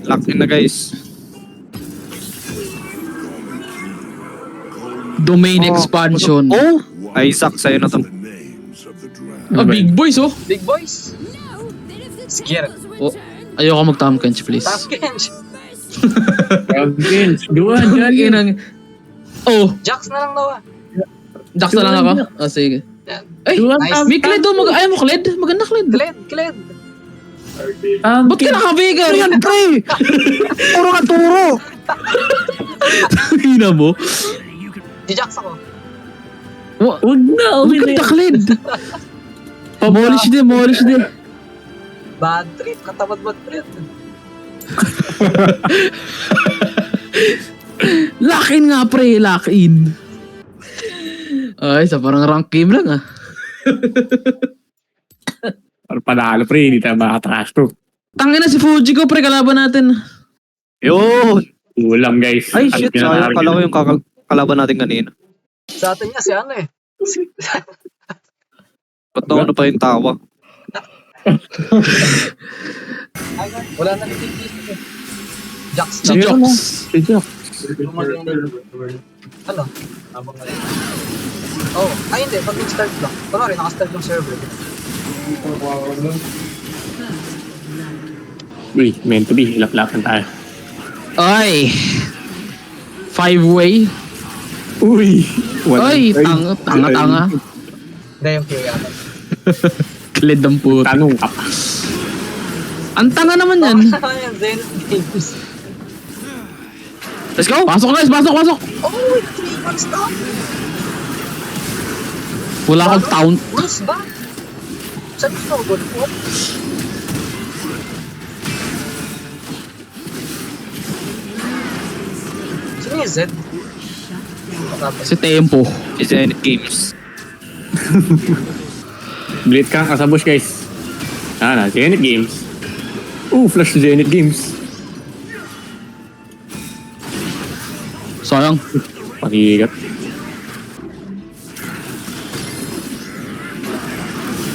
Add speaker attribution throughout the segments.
Speaker 1: Lock in na guys.
Speaker 2: Domain expansion.
Speaker 1: Oh! Isaac, sa'yo na to.
Speaker 2: Ah, big boys oh.
Speaker 3: Big boys. Scare.
Speaker 2: Oh, ayoko mag-Tom Kench please.
Speaker 3: Top Kench.
Speaker 4: Again, duwan,
Speaker 2: Inang. Oh,
Speaker 3: Jax na lang daw ah.
Speaker 2: Jax na lang ako. Ah, sige.
Speaker 3: Yan.
Speaker 2: Ay,
Speaker 3: Nice.
Speaker 2: may Kled oh. Ayaw mo Kled? Maganda Kled.
Speaker 3: Kled.
Speaker 2: Ba't ka naka-Vega?
Speaker 1: Yan, pre! Puro ka turo!
Speaker 2: Hina mo.
Speaker 3: Si Jax ako.
Speaker 4: Huwag na, okay na
Speaker 2: Maganda
Speaker 4: yan.
Speaker 2: Kled. Molish din.
Speaker 3: Bad trip. Katamad trip.
Speaker 2: Lock in nga pre, lock in. Ay, sa parang rank game lang ah.
Speaker 4: Para panalo pre, hindi tayo makatrash to.
Speaker 2: Tangina si Fuji ko pre, kalaban natin.
Speaker 1: Yun!
Speaker 4: Ulam guys.
Speaker 1: Ay shit, sayang kala ko yung kalaban natin kanina.
Speaker 3: Sa atin nga si ano eh.
Speaker 1: Ba't na pa yung tawa?
Speaker 3: Ay, wala na ni Big Beast eh. Jax
Speaker 2: Si
Speaker 3: na.
Speaker 2: Jox.
Speaker 4: Si Jox.
Speaker 3: Ano? Abang na rin. Oh, ay hindi. Pag nag-start lang. Kunwari, naka-start yung server.
Speaker 4: Uy, meant to be. Hilap-lapan tayo.
Speaker 2: Ay. 5-way.
Speaker 4: Uy!
Speaker 2: Ay, tanga.
Speaker 3: Hindi yung QA yata.
Speaker 2: Kled ang puto.
Speaker 4: Tanong ka pa.
Speaker 2: Ang tanga naman yan.
Speaker 3: Ano yan? Zenith Games.
Speaker 2: Let's go. Pasok guys, pasok.
Speaker 3: Oh, wait. 3 months na.
Speaker 2: Wala akong taunt.
Speaker 3: Bruce ba? Saan gusto ko? Good po? Sino yung Zed?
Speaker 2: Si Tempo.
Speaker 1: Si Zenith Games.
Speaker 4: Blade ka sa bush guys. Zenith Games. Flash Zenith Games.
Speaker 2: Sayang.
Speaker 4: Pakigat.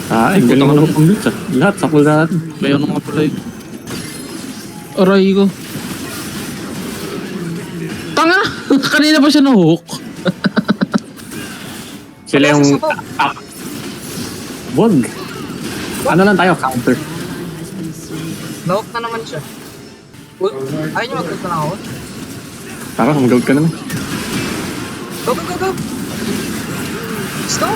Speaker 4: Ang galing
Speaker 1: Puta ka
Speaker 4: mo pang blitz ah. Lahat, sakul na natin.
Speaker 1: May ano nga pala yun.
Speaker 2: Aray ko. Tanga! Kanina pa siya na-hook.
Speaker 4: Sila yung... Wag. Ano lang tayo, counter.
Speaker 3: Nahook na naman siya. Uy, ayaw niyo mag-hook na ako?
Speaker 4: Tara, mag-out ka naman.
Speaker 3: Go! Let's go!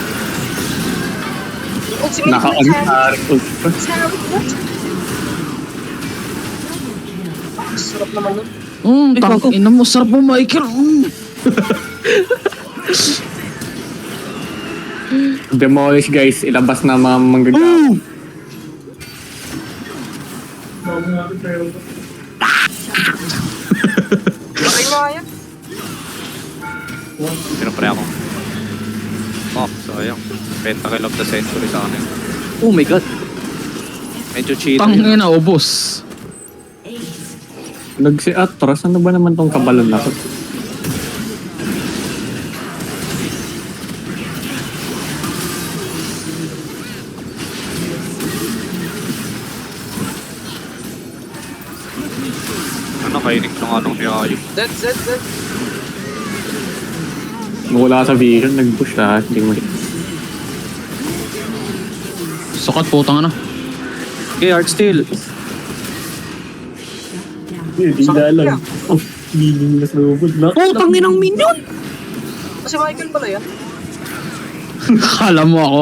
Speaker 3: Ultimate
Speaker 4: Naka-on
Speaker 3: Harry.
Speaker 4: pa.
Speaker 3: Harry, what? Sarap naman nun.
Speaker 2: Ina mo, sarap mo, Michael.
Speaker 4: Demolish guys, ilabas na mga manggagawa.
Speaker 3: Bakit nga yan?
Speaker 1: Pinapre ako. Oh, sayang. Pentakill of the century sa akin. Oh my god. Medyo cheater.
Speaker 2: Tangina, ubos.
Speaker 4: Si Atros, ano ba naman tong kabalon na to?
Speaker 1: Ano, kainig ng anong niyayo.
Speaker 3: Zed.
Speaker 4: Wala ka sa vision, nag-push lahat. Hindi mo
Speaker 2: Sukat, putang ano.
Speaker 1: Okay, Art Steel.
Speaker 4: Hindi
Speaker 3: na alam.
Speaker 4: Hindi na snowball na.
Speaker 2: Putang inang minion!
Speaker 3: Kasi Michael pala yan.
Speaker 2: Kala mo ako.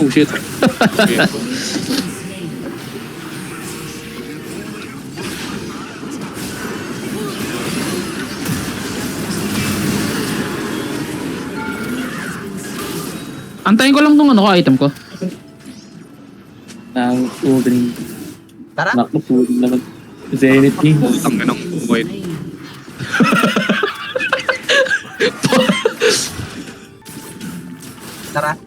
Speaker 1: Oh shit. Okay.
Speaker 2: Antayin ko lang tong ano ko, item ko.
Speaker 4: Nang uling.
Speaker 3: Tara.
Speaker 4: Naku, uling naman. Zenith Games.
Speaker 1: Putang na ng wait.
Speaker 3: Tara.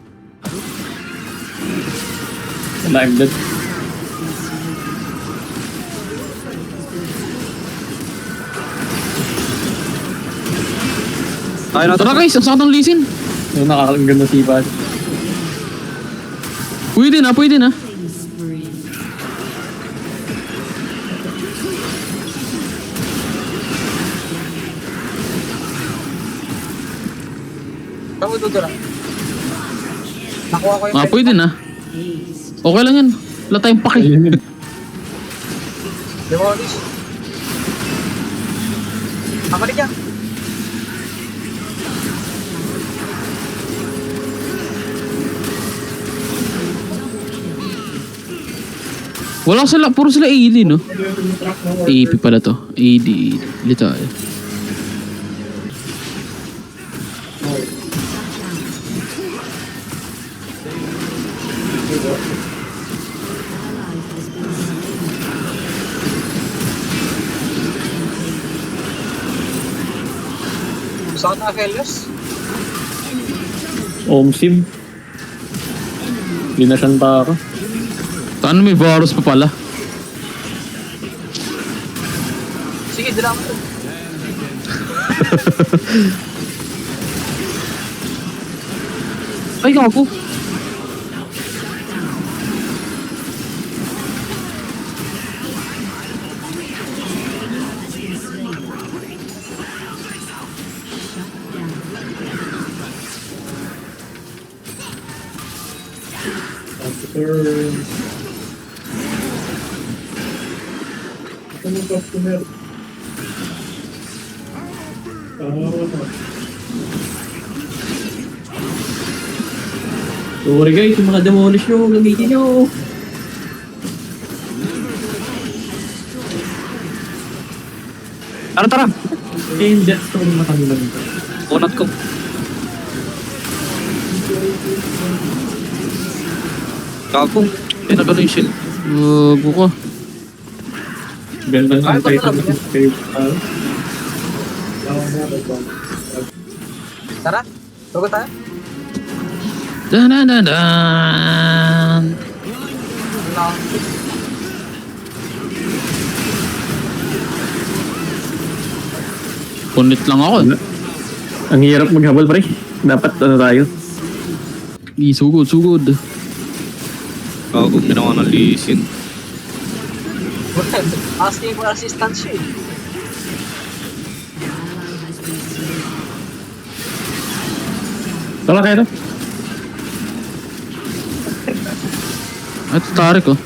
Speaker 4: I'm dead.
Speaker 1: Tayo na to.
Speaker 2: Tara guys, ang sakit ng lisin.
Speaker 4: Yung nakakalanggan na sipa.
Speaker 2: Pwede na.
Speaker 3: Saan mo dudura? Nakuha ko yung
Speaker 2: Pwede na. Okay lang yan. Wala tayong paki.
Speaker 3: Demolish. Nakalik yan.
Speaker 2: Wala sila, puro sila AD, no? AP pala to. AD. Dito tayo.
Speaker 3: Gusto ko na Aphelios.
Speaker 4: Omsim. Hindi na siyang taka.
Speaker 2: Paano may Varus pa pala?
Speaker 3: Sige, dala mo to.
Speaker 2: Ay, gago.
Speaker 5: Sorry guys, yung mga demolish nyo, gamitin nyo.
Speaker 1: Tara!
Speaker 5: Eh, death stone matanggal.
Speaker 1: Unat ko. Gago. Pinagano yung shield.
Speaker 2: Gago ka.
Speaker 5: Ganda ng
Speaker 3: Ay,
Speaker 5: title
Speaker 3: pag-
Speaker 5: ng save.
Speaker 3: Tara, bago tayo.
Speaker 2: Dan.
Speaker 3: Wala.
Speaker 2: Punit lang ako.
Speaker 4: Ang hirap maghabol, pre. Dapat ano tayo.
Speaker 2: Sugod.
Speaker 1: Gago, ginawa ng lisin.
Speaker 3: Asking for assistance siya eh.
Speaker 4: Tala kayo to.
Speaker 2: Ito tarik oh.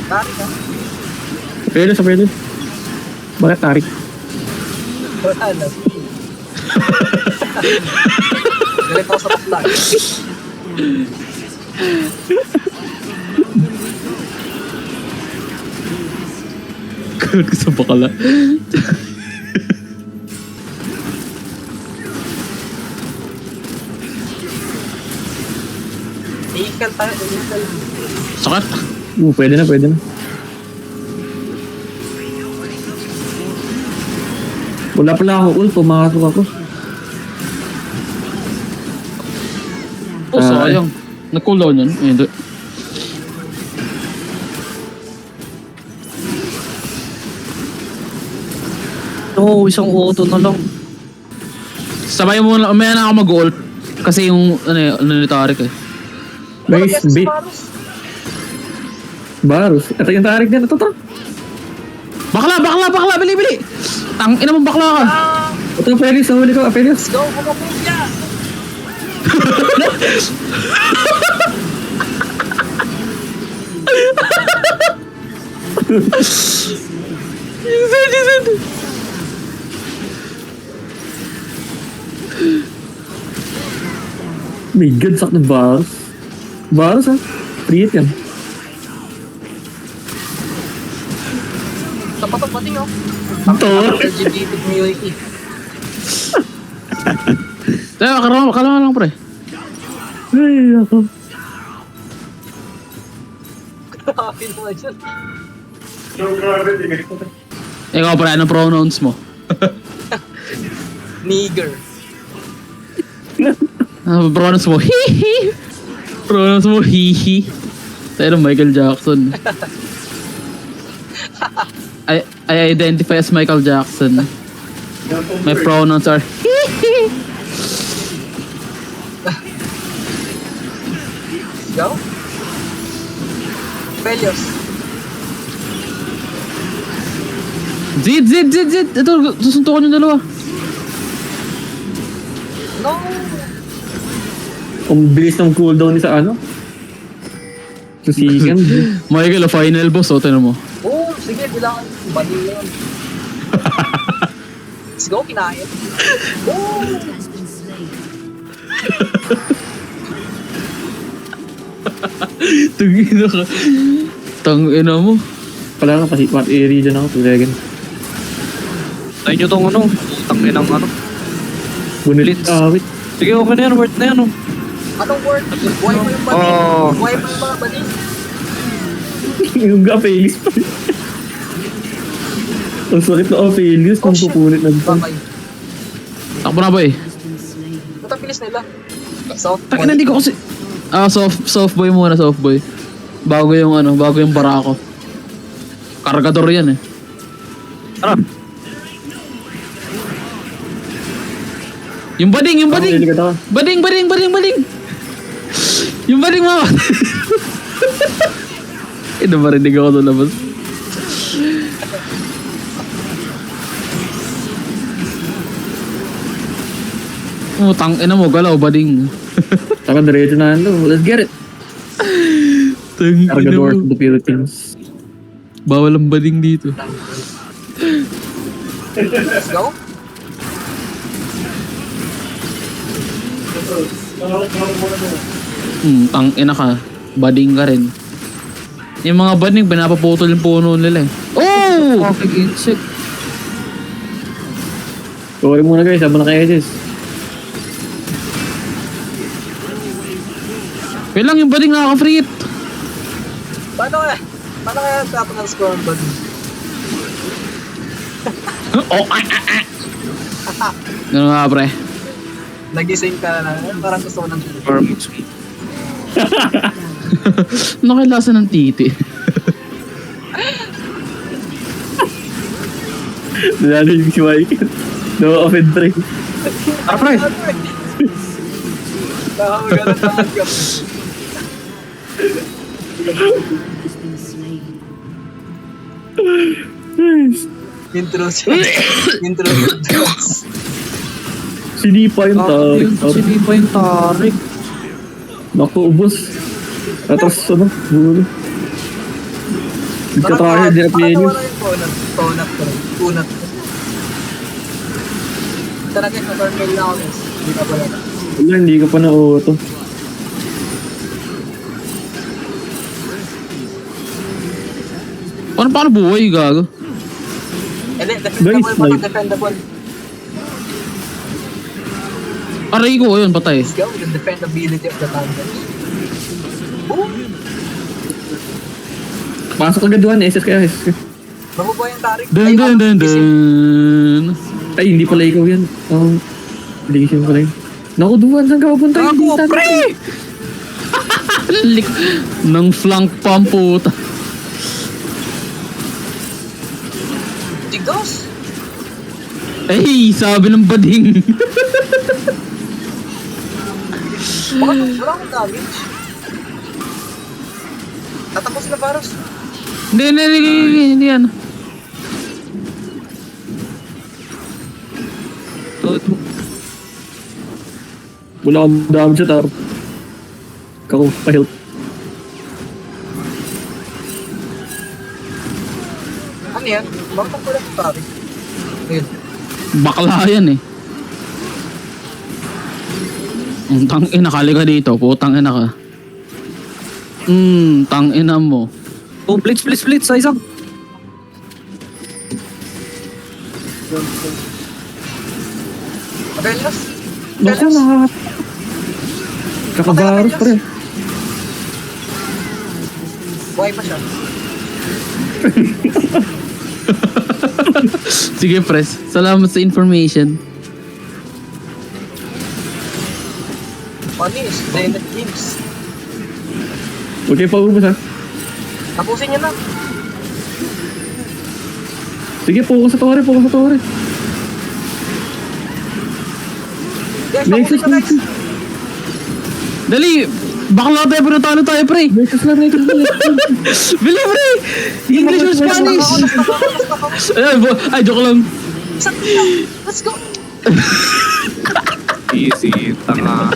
Speaker 3: Tari ka.
Speaker 4: Sa pwede. Bakit tarik?
Speaker 3: Wala lang. Galit ako sa bakla.
Speaker 2: Gago sa bakala.
Speaker 3: Iikal tayo, iikal.
Speaker 2: Sakat.
Speaker 4: Pwede na. Wala pala ako ult, pumakasok ako.
Speaker 2: Oh, sayang. Nag-cooldown yun. Eh, hindi.
Speaker 1: No, isang auto na lang.
Speaker 2: Sabay mo na, may na ako mag-ult. Kasi yung, ni Tarik eh.
Speaker 4: Guys,
Speaker 3: Wala,
Speaker 4: bait.
Speaker 3: Varus.
Speaker 4: Varus. Ito yung tarik din. Ito.
Speaker 2: Bakla, bili. Ang ina mong bakla ka.
Speaker 4: Ito, Apelios. Nahuli ko, Apelios.
Speaker 3: Go, kumapugya!
Speaker 2: Isend.
Speaker 4: May good sak ng Varus. Varus, ha? Priit yan.
Speaker 3: Tapat ang pating oh.
Speaker 4: Ito.
Speaker 3: LGBT community.
Speaker 2: Tayo, kalama lang pre.
Speaker 4: Ay, ako.
Speaker 3: Grabe naman dyan.
Speaker 2: Ikaw pre, anong pronouns mo?
Speaker 3: Nigger.
Speaker 2: Pronouns mo, hihi. Pronouns mo, hihi. Tayo ng Michael Jackson. I identify as Michael Jackson. My pronouns are hihi.
Speaker 3: Go. Aphelios.
Speaker 2: Zid. Ito, susuntukan yung dalawa.
Speaker 3: No!
Speaker 4: Ang bilis ng cooldown ni sa ano? Sa second.
Speaker 2: Michael, final boss, o, tinan mo.
Speaker 3: Oh, sige, bilangan. Bali yun. Let's go, kinain. Oh!
Speaker 2: Tugina ka. Tangina mo.
Speaker 4: Pala nga kasi, i-region ako, 2 seconds.
Speaker 1: Tayo nyo tong ano. Tangin ng ano.
Speaker 4: Bunulit. Wait.
Speaker 1: Sige, okay na yan. Worth na yan. Oh.
Speaker 3: Anong word? Buhay mo yung bali.
Speaker 1: Oh.
Speaker 3: Buhay mo yung mga bali.
Speaker 4: Yung Aphelios pa. Ang sakit na Aphelios nung pupunit ng tank.
Speaker 3: Babay.
Speaker 2: Takbo na ba eh.
Speaker 3: Ba't ang bilis nila? South
Speaker 2: Tangina, hindi ko kasi... soft boy muna, soft boy. Bago yung barako. Kargador yan eh.
Speaker 1: Tara.
Speaker 2: Yung bading!
Speaker 4: Delikado ka.
Speaker 2: Bading! Yung bading mo! Marinig ako doon labas. Tangina mo, galaw, bading.
Speaker 4: Saka diretso na ano. Let's get it.
Speaker 2: Tangina
Speaker 4: Cargador
Speaker 2: mo.
Speaker 4: to the Philippines.
Speaker 2: Bawal ang bading dito.
Speaker 3: Let's go.
Speaker 2: Tangina ka. Bading ka rin. Yung mga bading, pinapaputol yung puno nila eh. Oh! Fucking insect.
Speaker 4: Sorry muna guys, habang naka-edges.
Speaker 2: Wait lang, yung bading nakaka-free hit.
Speaker 3: Paano kaya tapos ng score ang bali?
Speaker 2: Ganun nga pre.
Speaker 3: Nagising ka na. Parang gusto ko ng
Speaker 1: Performance.
Speaker 2: Nakilasa ng titi.
Speaker 4: Nalala yung si Michael. No offend pre.
Speaker 1: Tara, pre.
Speaker 3: Nakakagalan na agad. Intro siya. Intro siya.
Speaker 4: Sinipa yung tarik.
Speaker 1: Hindi pa yung tarik.
Speaker 4: Naku, ubos. Tapos ano, bulo. Nagkatrahe, di na Aphelios.
Speaker 3: Parang nawala yung tonat ko. Tunat ko. Talaga yung na-turn na ako guys. Hindi ka pala na.
Speaker 4: Wala, hindi ka pa na-auto.
Speaker 2: Paano buhay, gago?
Speaker 3: Hindi, defendable pa ito, defendable.
Speaker 2: Aray ko, yun, patay.
Speaker 3: Let's go, the defendability of the Thunders. Boom!
Speaker 4: Pasok agad doon, SS kaya SS.
Speaker 3: Mabubuhay yung tarik.
Speaker 2: Dun dun dun dun.
Speaker 4: Ay, hindi pala ikaw yan. Hindi siya pala yun. Naku, Duan, saan ka papunta? Hindi
Speaker 2: Ako,
Speaker 4: tayo.
Speaker 2: pre! Lik ng flank pump puta.
Speaker 3: Tigos!
Speaker 2: Ay, sabi ng bading.
Speaker 3: Bakit wala akong damage? Tatapusin na Varus.
Speaker 2: Hindi yan.
Speaker 4: Wala akong damage sa taro. Kako, pa-health.
Speaker 3: Ano yan? Bakit ang pula ng tarik? Ayun.
Speaker 2: Bakla yan eh. Tangina, kali ka dito. Putang ina ka. Tangina mo.
Speaker 1: Oh, blitz, sa isang.
Speaker 3: Abelos?
Speaker 4: Naku, Kakabarus pa rin.
Speaker 3: Buhay pa siya.
Speaker 2: Sige, pres. Salamat sa information.
Speaker 3: Panis, Zenith Games.
Speaker 4: Huwag kayo paubos ha.
Speaker 3: Tapusin niya na.
Speaker 4: Sige, focus sa torre.
Speaker 3: Guys,
Speaker 4: Nexus,
Speaker 3: tapusin na guys.
Speaker 2: Dali! Bakla tayo, pinatalo tayo, pre!
Speaker 4: Nexus lang.
Speaker 2: Bili, pre! English or Spanish? Ay, joke lang.
Speaker 3: Isang kita. Let's go.
Speaker 1: Easy, tanga.